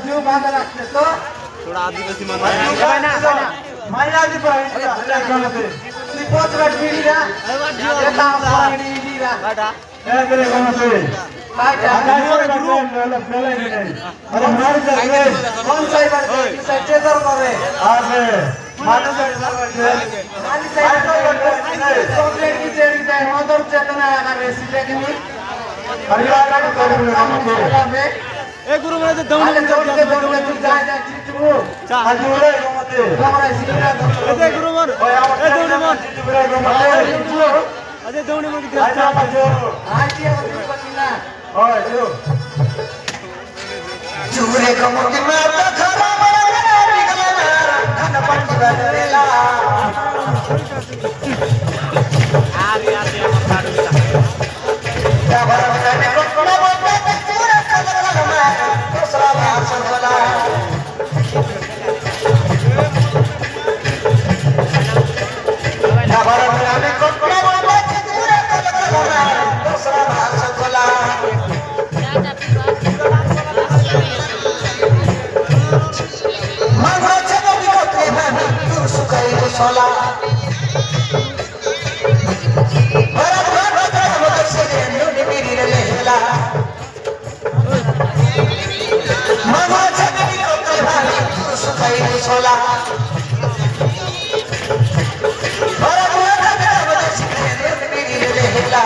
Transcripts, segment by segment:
जीव बांधा रखते तो थोड़ा आदिवासी मन महिला जी पर पोच पीढ़ी रा ए गुरु मेरे दौड़ने अजय गुरु मन ए दौड़ने मन अजय दौड़ने मन चूरे कमुटी में तो खरा निकलना पंच बदलेला क्या बरम करने को कोड़ा बोलता है चूरे कमुटी में दूसरा भाषण बोला क्या बरम करने को कोड़ा बोलता है चूरे कमुटी में दूसरा भाषण बोला सोला भरत भरत भरत से नुनी मेरी रहेला मनो जगनी को भाई तू सुखाई सोला भरत भरत भरत से नुनी मेरी रहेला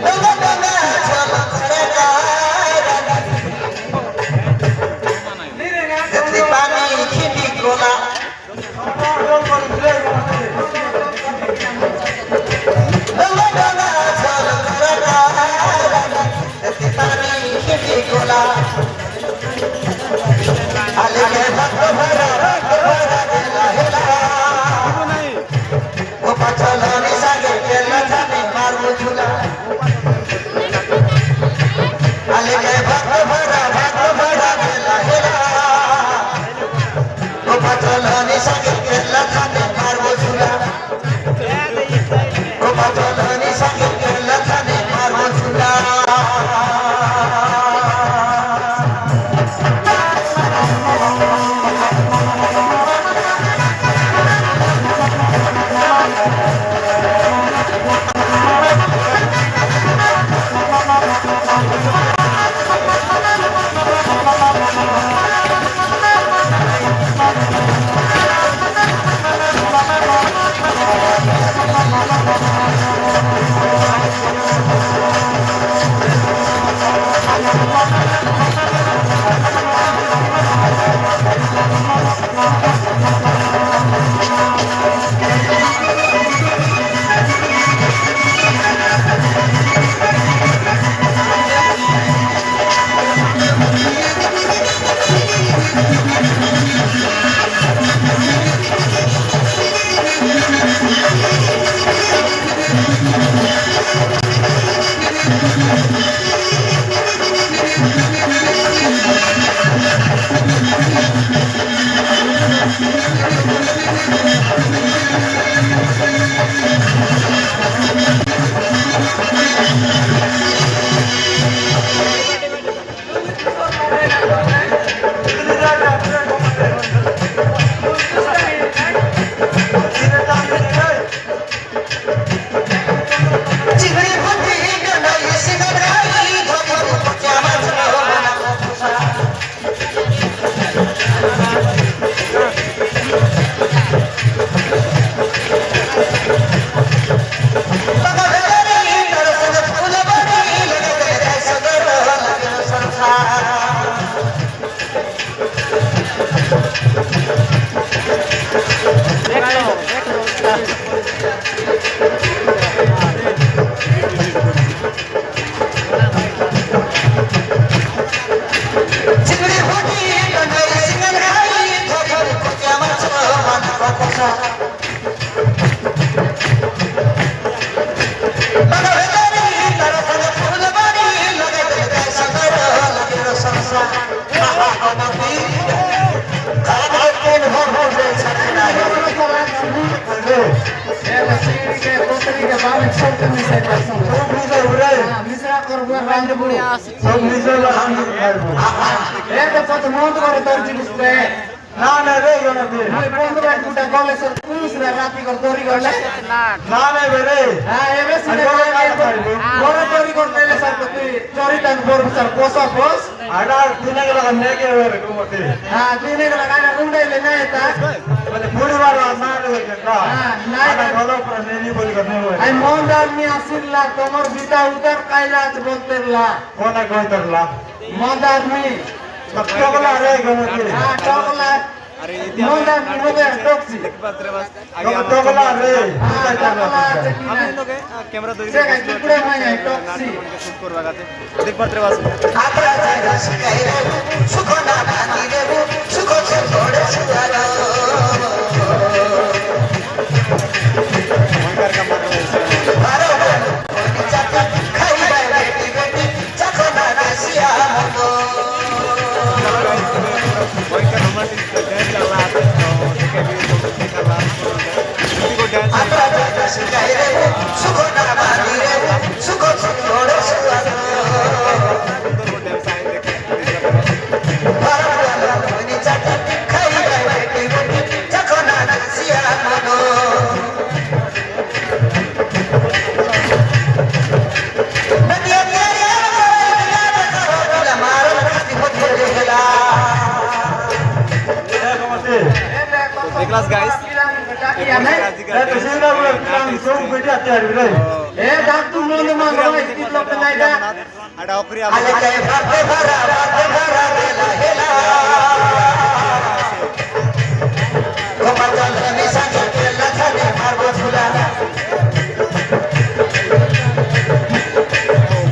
गंगा गंगा चल करेगा गति पानी खेती कोला urai. মিশ্রা করবো রান্ধবো Sab niche la hangi kharbo. এটা কত মন করে তোর জিনিসে Na na re gona de. ওই বন্ধু ভাই দুটা গলে সব মিশ্রা রাতি কর তরি করলে Na na bere. হ্যাঁ এবে সিনে বড় তরি করলে সব তুই চরি টান বড় স্যার পোসা পোস Ada dina gala ne ke bere ko mate. হ্যাঁ দিনে লাগাইলা রুন্ডাইলে না এটা Bale puri bar na re ke ka. na Ada golo pra ne ni bol karne hoye. I মন্দার নি আসিল্লা তোমার বিটা উতার কাইলাচ বলতেরলা Kona kontarla. মন্দার নি Tokla re gona de. হ্যাঁ টকলা अरे इथे মন্দার নি হবে টক্সি पात्रे बस आगे Tokla re. হ্যাঁ টকলা আছে কি हम না लोग कैमरा दो से काय टुकडे माय टॉक्सी शूट करवा गाते देख पात्रे बस Apra jara sikai re. Sukho na bani re. Sukho se thode sudara. भयंकर का मार रहा है Baro baro. Koni chaka khai bai beti beti. Chakho na rasiya mo. भयंकर रोमांटिक डांस चल रहा है तो देखे भी तो कर रहा है किसी को dance Apra jara sikai re. Sukho na bani re. Sukho se thode sudara. सुंदर वो डांस आए देखे Baro baro. Koni chaka khai bai beti beti. Chakho na rasiya mo. Nadiya pyariya la maro rati hote rehla. देखलास guys এ ডাক্তু মনে মানো কি লোক নাই দা अड़ा ओकरी Ale kay bharte bhara dela hela. Gopal ni sange kela khane marbo chulala.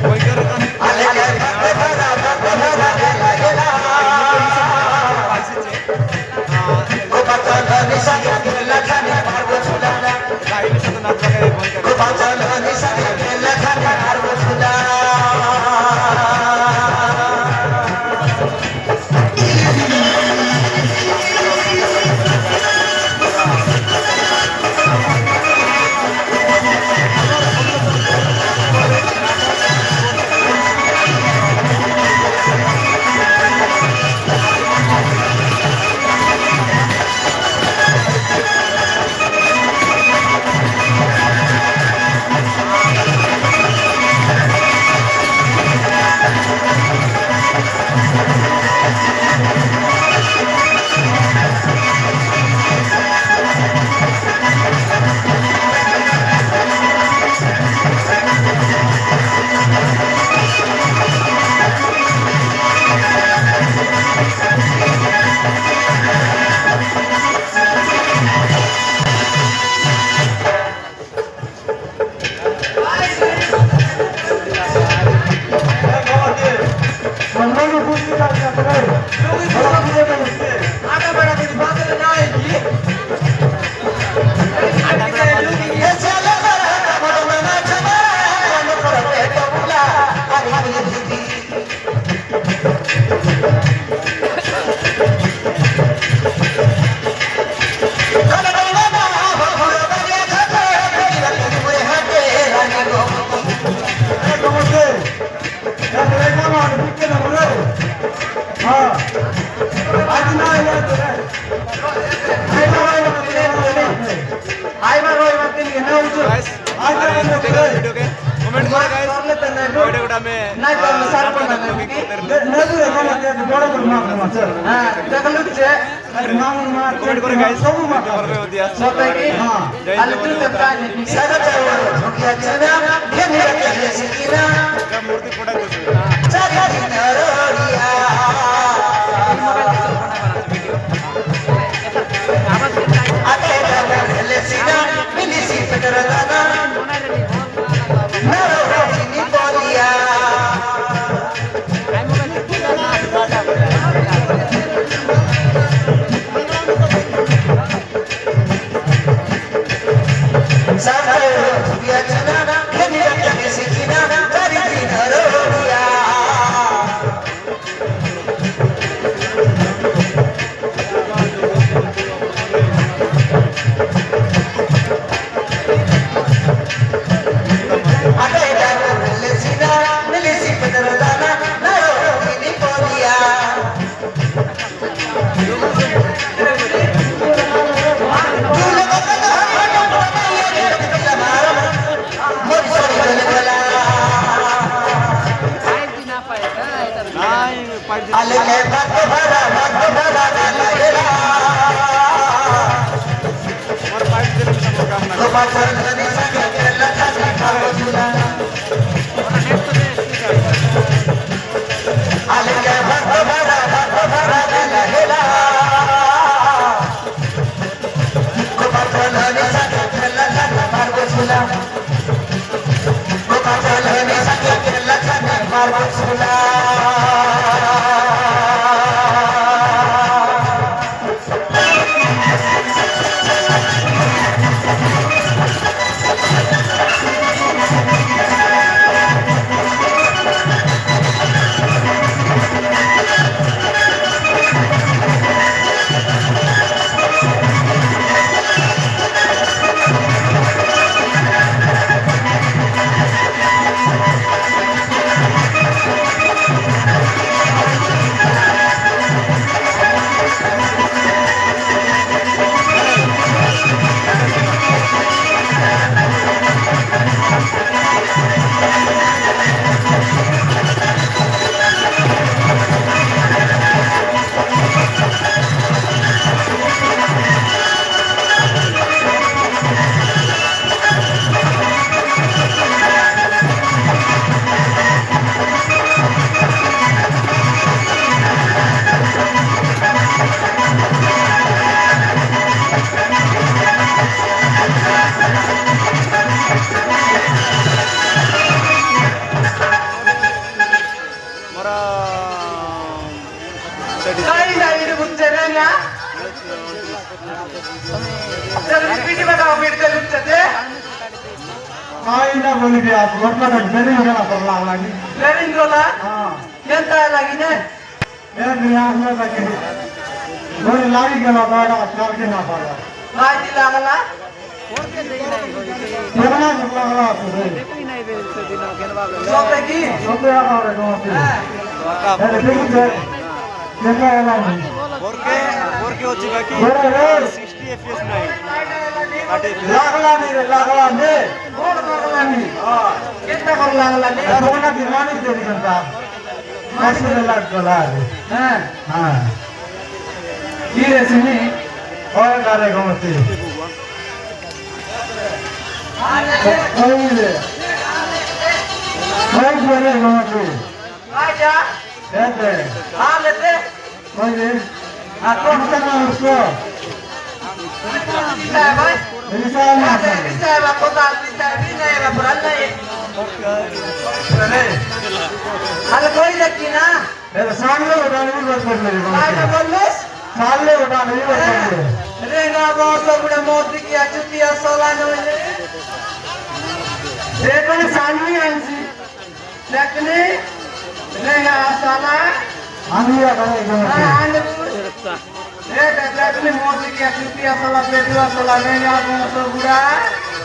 भयंकर Ale kay bharte bhara dela hela. Gopal ni sange kela khane marbo chulala. Guys में तो नाच लगा है भयंकर Gopal ni sange kela khane marbo chulala. আটা বড় কিছু বাদল নাই কি Ye chala bara madona na chamara mano korte tobula ari didi. Kana bana na bhura bariya khate kira pure hate rani go. Komote. Ya tere na ma dikke na bure. Ha. Aaj na ya tere. I মার ওই মাতে নিয়ে নাও তো guys आज video के comment करो guys করলে তো না वीडियो को में নাই করলে সার কোন না হ্যাঁ দেখলু যে कमेंट करो गाइस कर रहे हो दिया সবাই কি আলে তুই তো প্রায় নেই Sada chawa jhokiya chana gheni rakhe sikina का मूर्ति फोड़ा दो chakari naroriya. Ate jana hele sina milisi pedradana naro ni boliya. Sada jhokiya chana gheni rakhe sikina chakari naroriya. Kupachalani sakela chani marbo chula. Alike bhara bhara hela. Kupachalani sakela chani marbo chula. Kupachalani sakela chani marbo chula. Kain na boleh dia, bukan ada beri orang perlang lagi. Lerin rola, kita lagi ne. Ya dunia में lagi. Boleh lagi kalau ada asal ke na pada. Lagi lagala. Jangan lagala tu. Sote ki. Sote apa orang tu? Ada tu je. Jangan lagi. Porque hoje aqui 60 FPS नहीं Lagala ni. Kor lagala ni. Kita kor lagala ni. Ada orang di mana itu di sana? Masih lagala. हाँ. Kira sini. और करे घूमती कोई बोले घूमती आजा. कहते हाँ लेते. कोई कौन करना उसको Bisa ya boy. bisa ना Bisa ya bako tal. Bisa ya bisa ya bako नहीं. Hal कोई देखी ना. मेरे सामने उठाने भी बस कर मेरी आजा बोलस. सामने उठाने भी बस कर मेरी Renga boso bude moti ki achuti asola no ile. Dekho ni sanvi ansi. Dekne. Renga asala. आंधिया करे घूमती देखने मोदी की अतिथि असला पेटू असला renga boso bude.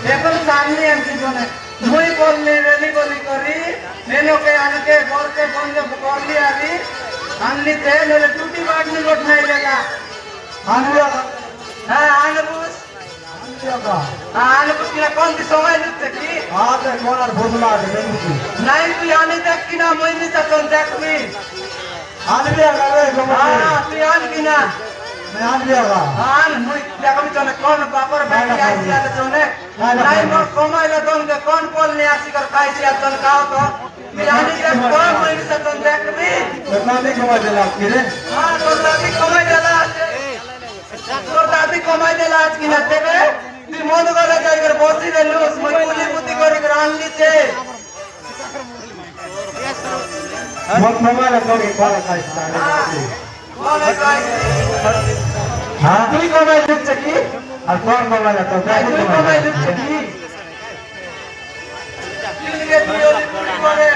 Dekho ni sanvi ansi jone. मुई बोलने रेली बोली करी. नेनो के आनके बोल के बोलने बोली आवी. आनली थे मेरे टूटी बाट नहीं लोट नहीं लेगा. आंधिया हाँ आनबुस. का आनबुस की कौन सी समय लुटते की? आते कौन और भोजला दे घूमती नहीं तू यानी तक की ना मैं नहीं सकूं तक भी. आंधिया करे घूमती हाँ तू यान की ना. मैं आंधिया का हाँ मुझे क्या कभी चले कौन पापर बैठी आई सी आते चले. नहीं मोर कमाई ले तो उनके कौन बोल नहीं आसी कर खाई सी आते चल खाओ तो. तू यानी तक कौन मैं नहीं सकूं तक भी. कितना नहीं कमा दिला किरे हाँ तो दादी कमाई देला. तो दादी कमाई देला आज की ना तेरे. तू मोद करे जाए कर बोसी दे लूस. मैं पुली पुती करी कर आन ली चे. बहुत मोबाइल कोई कॉल का स्टाइल कौन है गाइस? हां तू ही कमाई लुट चकी. और कौन मोबाइल तो क्या तू ही कमाई लुट चकी. के पियोली पुरी करे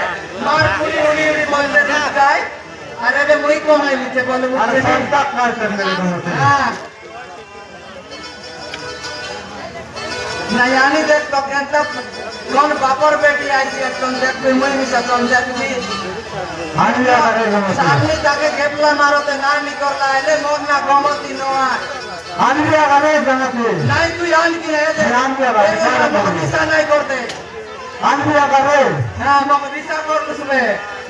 मार पुरी उड़ी उड़ी बोलते जाए. अरे बे मुई कमाई लीचे बोले अरे सब तक मार कर मेरे घूमती हाँ. ना यानी देख तो कहता कौन बापर बेटी आई थी तुम देख भी मुई मिसा तुम देख भी. आंधिया करे घूमती सामने जाके केपला मारो ते ना निकलला है ले मोर ना गमती नो आ. आंधिया करे घूमती नहीं तू यान की है दे. यान की बात है. मोर दिशा नहीं करते. आंधिया करे हाँ मोर दिशा कर उसमें.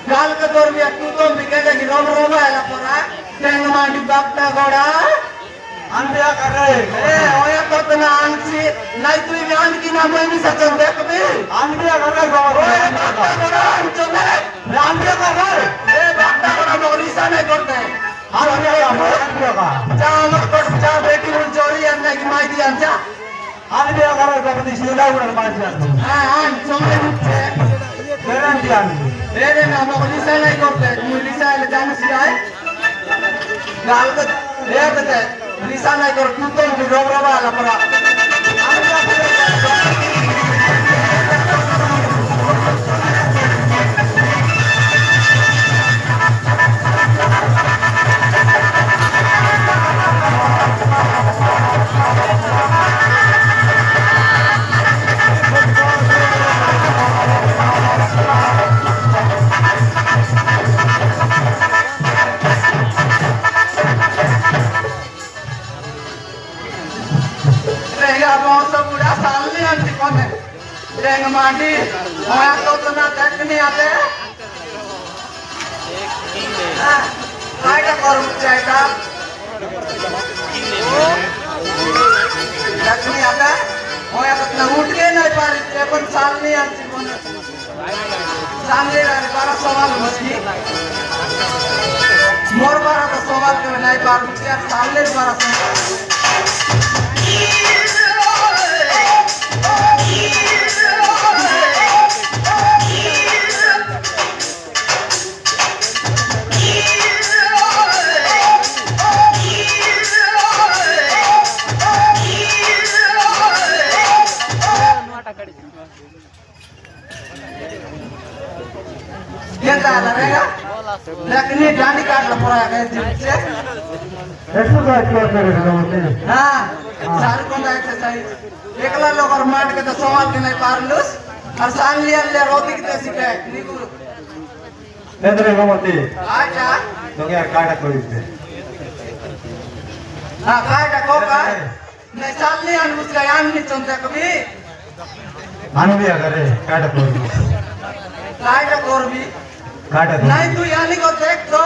गाल के दौर में तू तो बिके जाके रोम रोम है ला परा. तेंग मांडी बापटा गोड़ा. Anda kare. Oya kau na ansi, nai tu ini an kina mau ini saja kami. Anda kare gawa. Oya bakta kena anjone. Anda kare. Bakta kena mau risa nai korte. Anda ka. Jangan kau jangan beti uncori an nai mai di anja. Anda kare gawa di sila udah macam. An jangan lupa. Beran dia. Dede na mau risa nai korte. Mau risa le jangan siai. Gal ke, dia kata risa nai korte. Tuntun di dobra bala pera. Anda Dengan mandi, orang tu kena teknik ada. Ada korum cerita. Teknik ada. Orang tu kena udah naik pari, tapi salni anti pun. Salni dari para soal mesti. Mor para tu soal kena naik pari, salni para soal. Yang tak ada, lekin ini jangan dikat lapor ya kayak jenis. Exercise करते रहते हैं। हाँ, चार कोना exercise. एकला लोग और मार के तो सवाल के नहीं पार लूस, और सान लिया ले रोटी की तैसी क्या है, नहीं गुरु। Pedro Gomati. आजा, तो क्या काटा कोई से? हाँ काय का कोका, नहीं सान लिया अनुस का यान नहीं चलता कभी, अनुभव करे काटा कोई। काय का कोरबी, काटा कोई। नहीं तू यानी को देख तो,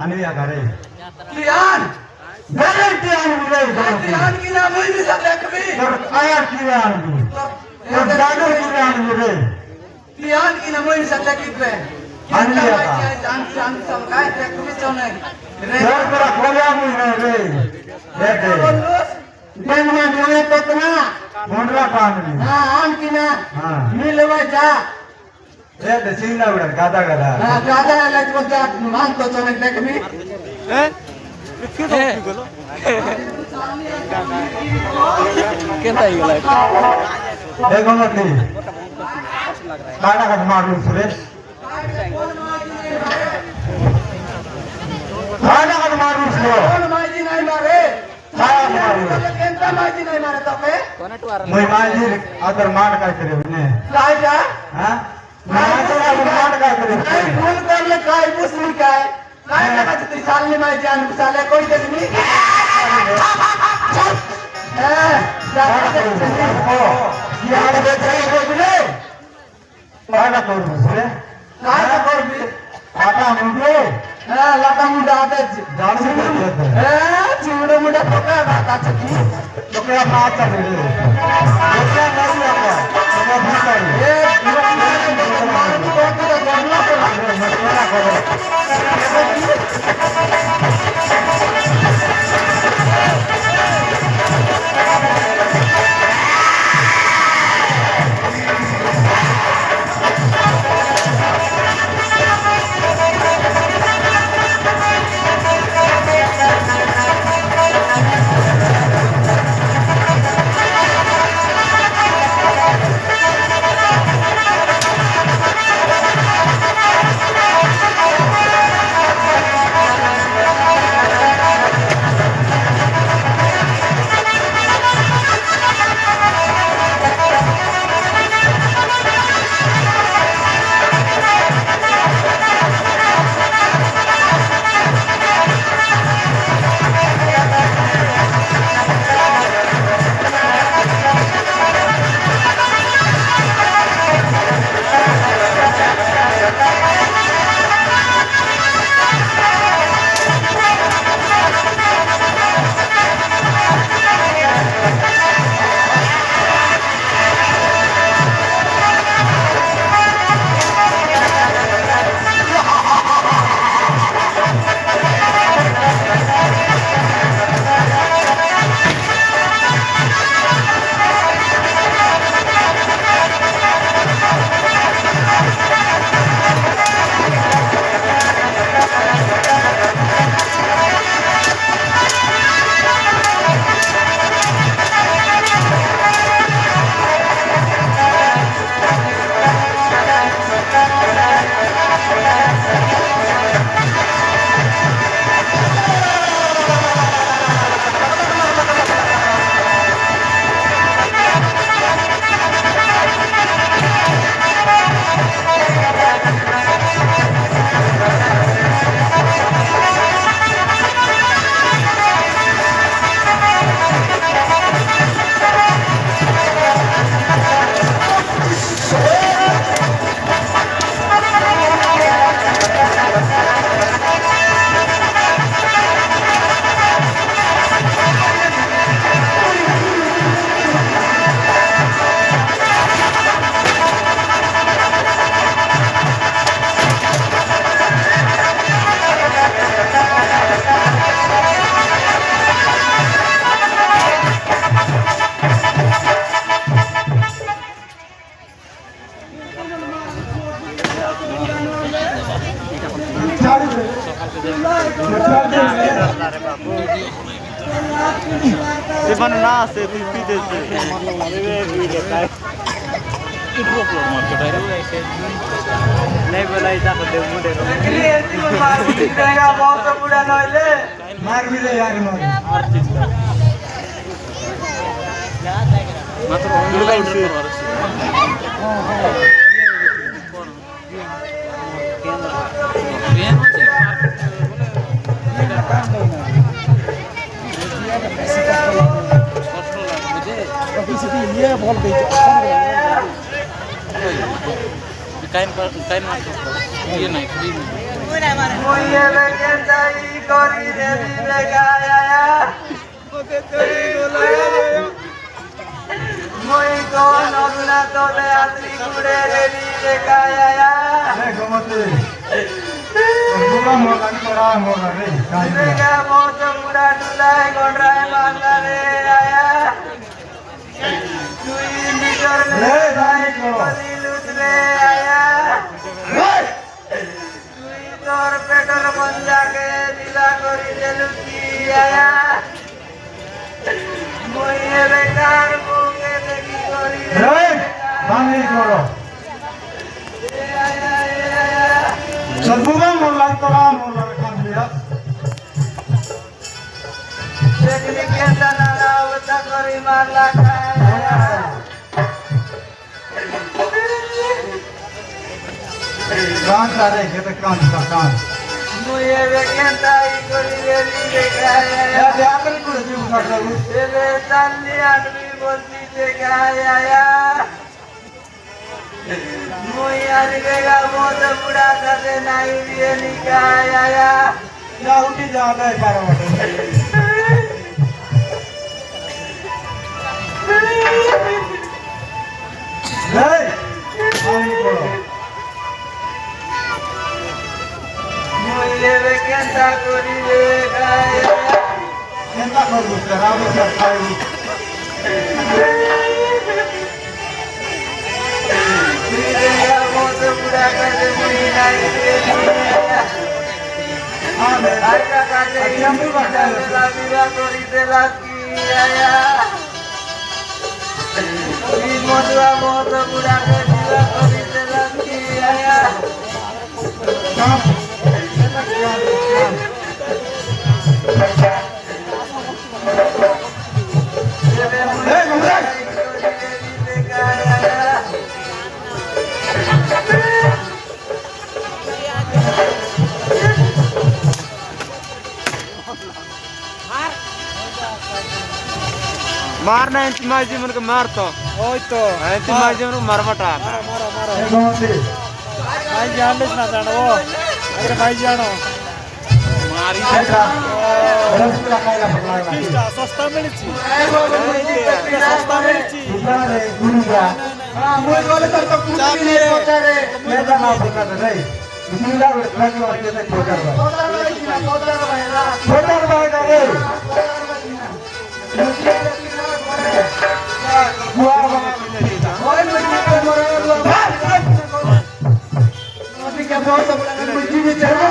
अनुभव करे। तू यान, गारंटी अनुभव तू करे। यान की नाम ही नहीं सकता कभी, और आया किया अनुभव। और जानो किया अनुभव रे। तू यान की नाम ही नहीं सकता कितने, अनुभव का। जान सब काय देख कभी चलने, यार तेरा खोलिया मुझे रे। देखे। बोलूस, दिन में जोड़े तो तना। मुंडरा पानी। हाँ आन की ना, हाँ। मिलवा जा। ये दक्षिण ना उड़ा गाता गाता। हाँ ज्यादा लाइट को जा मान तो चलने देख भी देखो मत नहीं काटा का मार लूँ सुरे काटा का मार लूँ सुरे कौन माजी नहीं मारे काटा मार लूँ केंद्र माजी नहीं मारे तो पे मुझे माजी अगर मार का करे उन्हें काय जा हाँ मार का करे काय भूल कर ले काय मुस्लिम काय लगा जितनी साल में मैं जान साले कोई देख नहीं यार बेटे को मिले काटा करूँ सुरे काय का कर भी काटा मुझे लाता मुंडा आते जान से करते हैं चिवड़े मुंडा तो क्या बात है तो क्या बात है मेरे क्या नहीं आता तो मैं भूखा हूँ ये मशवरा करो नहीं बोलाई था तो मुझे निकली ऐसी कोई मार भी नहीं देगा बहुत बुरा नइले मार भी दे यार मार मात्र ऑनलाइन से ये बोल दे ये नहीं फ्री मोये लेके जाई करी रे लगाया मोई को नगुना तोले आत्री कुड़े रे लगाया घुमते बुला मोगा करा मोगा रे लेगा बहुत बुरा डुलाए गोड़राए मांगा रे आया तुई निकर ले जाई कली लूट ले आया तुई तोर पेटर बन जाके दिला करी देलु की आया मोये बेकार मुंगे देखी करी रे बांधी करो सदबुगा मोला करा मोला काम दिया देखनी के सनाना उता करी मारला खाया कान सारे के तो कान का कान मोये बेकेंता ई करी रे लगाया या व्यापारी को जीव कर दो तेरे ताली आदमी बोलती देखाया मोये आनेगा बहुत बुरा करे नहीं ये निकाया या उठी जा दे पारो रे पानी करो मोये बेकेंता करी देखाया चिंता कर दो खराब से खाई तेरेगा बहुत बुरा करे नहीं ये निकाया हां मैं आइका काटे अभी बता दो ला विवाह करी देला की आया ई मधुआ बहुत बुरा के विवाह करी देला की आया काम तेरे ए घुमरा मारना है तुम्हारे जीवन को मार तो ओय तो है तुम्हारे जीवन को मार मटा मारो मारो ए घुमते भाई जान ले ना जानो अरे भाई जानो मारी ऐसा रसगुल्ला खाएगा पकड़ा किस्टा सस्ता मिलची सस्ता सस्ता मिलची दूसरा रे गुरुगा हां मोय वाले तो कुछ भी नहीं होता रे मैं तो ना बता दे नहीं दूसरा लग वाले से छोटा भाई रे बुआ ओए मुझे को मोरे अभी क्या बहुत बड़ा मुझे भी चढ़ा